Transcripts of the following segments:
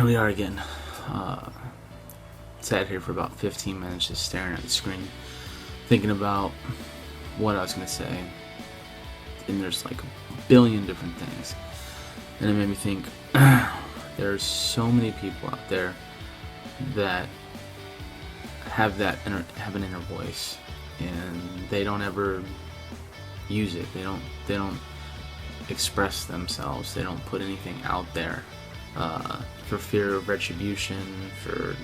here we are again. Sat here for about 15 minutes just staring at the screen, thinking about what I was going to say. And there's like a billion different things. And it made me think, there's so many people out there that have an inner voice, and they don't ever use it. They don't express themselves. They don't put anything out there for fear of retribution, for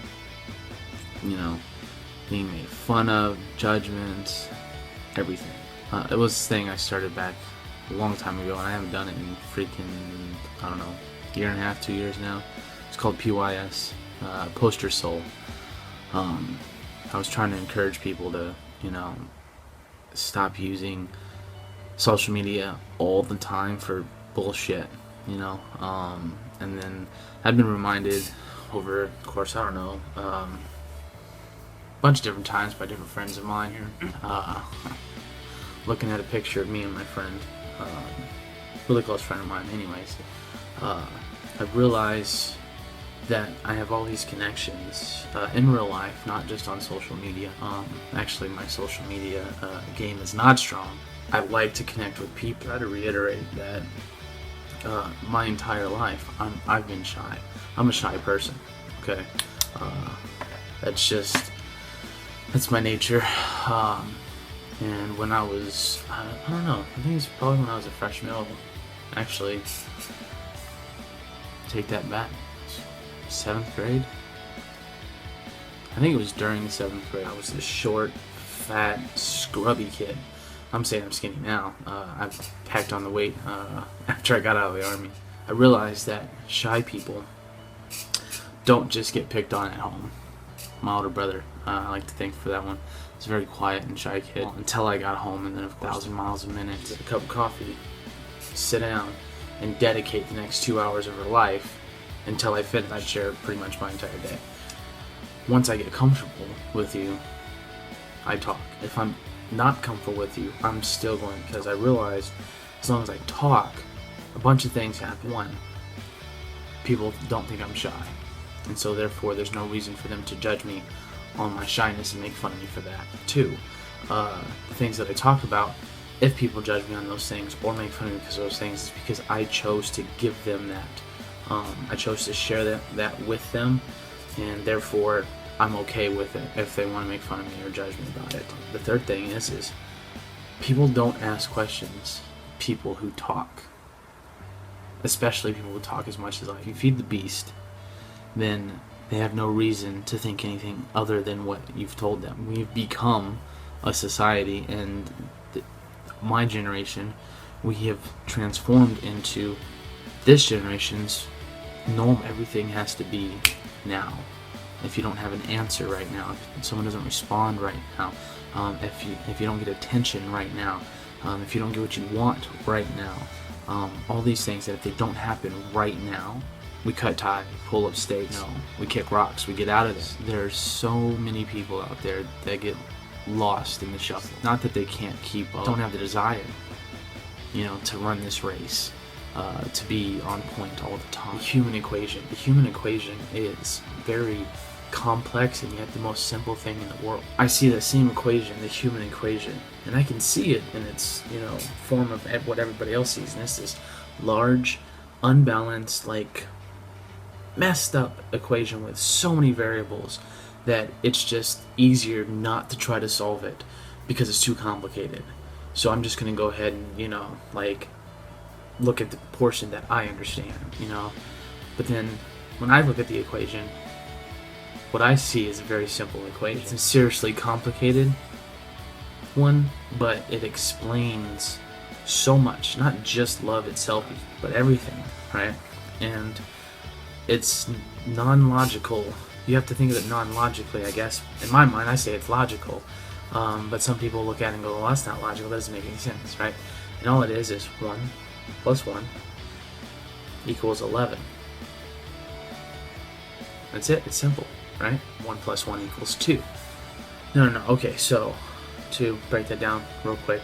being made fun of, judgment, everything. It was this thing I started back a long time ago, and I haven't done it in freaking, I don't know, year and a half, 2 years now. It's called PYS, Post Your Soul. I was trying to encourage people to, stop using social media all the time for bullshit, and then I've been reminded over, of course, I don't know, a bunch of different times by different friends of mine here, looking at a picture of me and my friend, really close friend of mine anyways. I've realized that I have all these connections in real life, not just on social media. Actually, my social media game is not strong. I like to connect with people. I try to reiterate that my entire life I've been shy. I'm a shy person. Okay, that's my nature. And when I was, I don't know, I think it's probably when I was a freshman. Actually, take that back. 7th grade? I think it was during the 7th grade. I was this short, fat, scrubby kid. I'm saying I'm skinny now. I've packed on the weight after I got out of the army. I realized that shy people don't just get picked on at home. My older brother, I like to thank for that one. He's a very quiet and shy kid until I got home, and then of course 1,000 miles a minute, a cup of coffee, sit down, and dedicate the next 2 hours of her life until I finish. I share pretty much my entire day. Once I get comfortable with you, I talk. If I'm not comfortable with you, I'm still going, because I realize as long as I talk, a bunch of things happen. One, people don't think I'm shy, and so therefore there's no reason for them to judge me on my shyness and make fun of me for that. Two, the things that I talk about, if people judge me on those things or make fun of me because of those things, it's because I chose to give them that. I chose to share that with them, and therefore I'm okay with it if they want to make fun of me or judge me about it. The third thing is people don't ask questions. People who talk, especially people who talk as much as I. If you feed the beast, then they have no reason to think anything other than what you've told them. We've become a society, and my generation, we have transformed into this generation's norm. Everything has to be now. If you don't have an answer right now, if someone doesn't respond right now, if you don't get attention right now, if you don't get what you want right now, all these things that if they don't happen right now, we cut ties, pull up stakes, we kick rocks, we get out of it. There's so many people out there that get lost in the shuffle. Not that they can't keep up, don't have the desire, to run this race. To be on point all the time. The human equation is very complex, and yet the most simple thing in the world. I see that same equation, the human equation, and I can see it in its form of what everybody else sees, and it's this large, unbalanced, messed up equation with so many variables that it's just easier not to try to solve it because it's too complicated. So I'm just gonna go ahead and look at the portion that I understand, But then when I look at the equation, what I see is a very simple equation. It's a seriously complicated one, but it explains so much, not just love itself, but everything, right? And it's non-logical. You have to think of it non-logically, I guess. In my mind, I say it's logical, but some people look at it and go, well, that's not logical, that doesn't make any sense, right? And all it is 1 plus 1 equals 11. That's it. It's simple, right? 1 plus 1 equals 2. No. Okay, so to break that down real quick,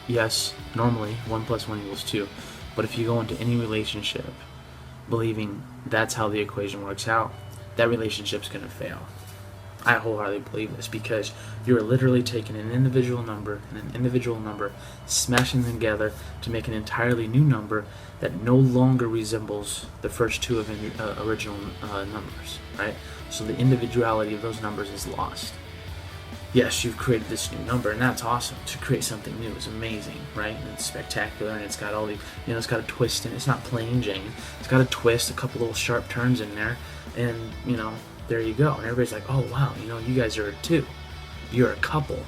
yes, normally 1 plus 1 equals 2, but if you go into any relationship believing that's how the equation works out, that relationship's going to fail. I wholeheartedly believe this, because you're literally taking an individual number and an individual number, smashing them together to make an entirely new number that no longer resembles the first two of original numbers, right? So the individuality of those numbers is lost. Yes, you've created this new number, and that's awesome. To create something new is amazing, right? And it's spectacular, and it's got all the, it's got a twist in it. It's not plain Jane. It's got a twist, a couple little sharp turns in there, and, there you go. And everybody's like, oh, wow, you guys are a two. You're a couple.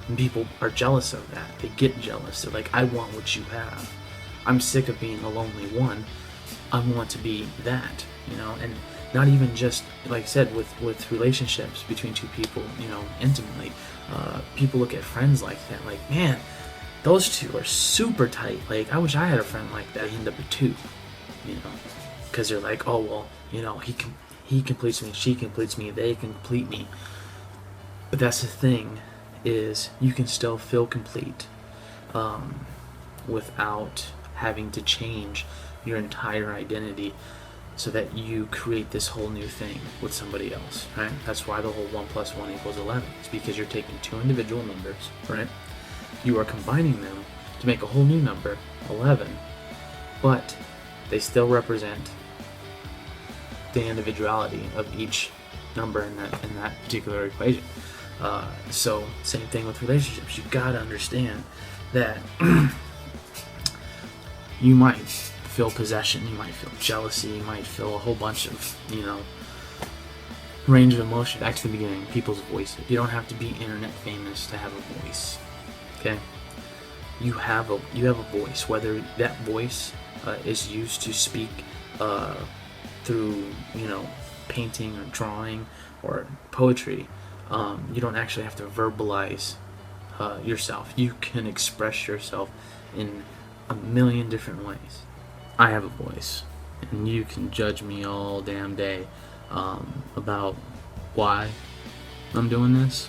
And people are jealous of that. They get jealous. They're like, I want what you have. I'm sick of being a lonely one. I want to be that, and not even just, like I said, with relationships between two people, intimately. People look at friends like that, like, man, those two are super tight. Like, I wish I had a friend like that. They end up a two, because they're like, oh, well, he completes me, she completes me, they complete me. But that's the thing, is you can still feel complete without having to change your entire identity so that you create this whole new thing with somebody else, right? That's why the whole 1 + 1 = 11. It's because you're taking two individual numbers, right? You are combining them to make a whole new number, 11, but they still represent the individuality of each number in that particular equation. So same thing with relationships. You've got to understand that you might feel possession, you might feel jealousy, you might feel a whole bunch of range of emotion. Back to the beginning, people's voices. You don't have to be internet famous to have a voice. Okay, you have a voice. Whether that voice is used to speak through painting or drawing or poetry, you don't actually have to verbalize yourself. You can express yourself in a million different ways. I have a voice, and you can judge me all damn day about why I'm doing this.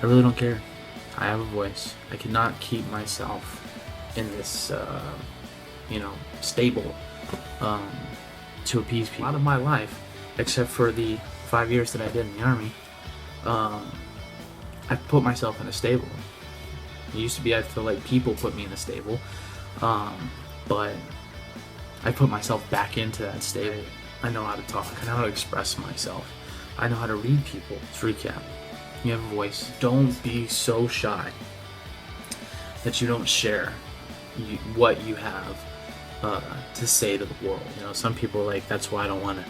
I really don't care. I have a voice. I cannot keep myself in this stable to appease people. A lot of my life, except for the 5 years that I did in the Army, I put myself in a stable. It used to be I feel like people put me in a stable, but I put myself back into that stable. I know how to talk. I know how to express myself. I know how to read people. Let's recap. You have a voice. Don't be so shy that you don't share what you have to say to the world. Some people are like, that's why I don't want to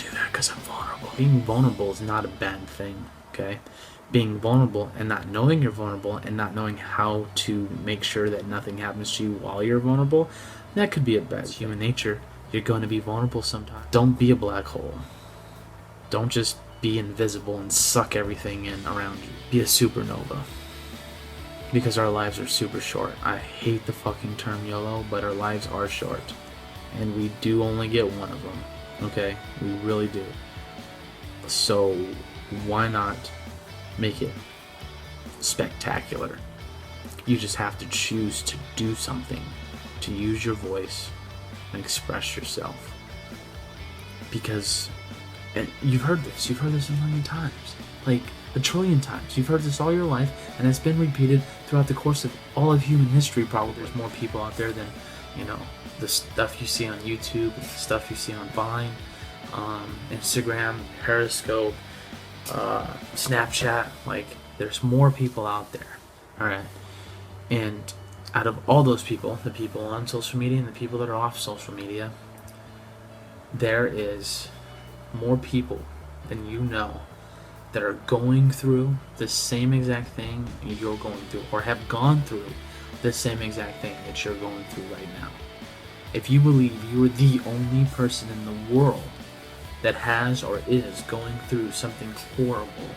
do that, because I'm vulnerable. Being vulnerable is not a bad thing, okay? Being vulnerable and not knowing you're vulnerable and not knowing how to make sure that nothing happens to you while you're vulnerable, that could be a bad thing. Human nature. You're going to be vulnerable sometimes. Don't be a black hole. Don't just be invisible and suck everything in around you. Be a supernova. Because our lives are super short. I hate the fucking term YOLO, but our lives are short. And we do only get one of them. Okay? We really do. So why not make it spectacular? You just have to choose to do something, to use your voice and express yourself. Because, and you've heard this a million times, like a trillion times. You've heard this all your life, and it's been repeated throughout the course of all of human history. Probably there's more people out there than the stuff you see on YouTube, the stuff you see on Vine, Instagram, Periscope, Snapchat. Like, there's more people out there. All right, and out of all those people, the people on social media and the people that are off social media, there is more people than you know that are going through the same exact thing you're going through, or have gone through the same exact thing that you're going through right now. If you believe you are the only person in the world that has or is going through something horrible,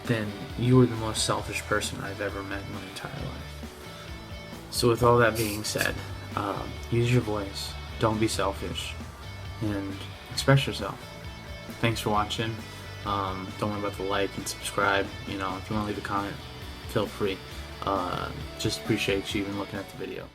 then you are the most selfish person I've ever met in my entire life. So with all that being said, use your voice, don't be selfish, and express yourself. Thanks for watching. Don't worry about the like and subscribe. If you want to leave a comment, feel free. Just appreciate you even looking at the video.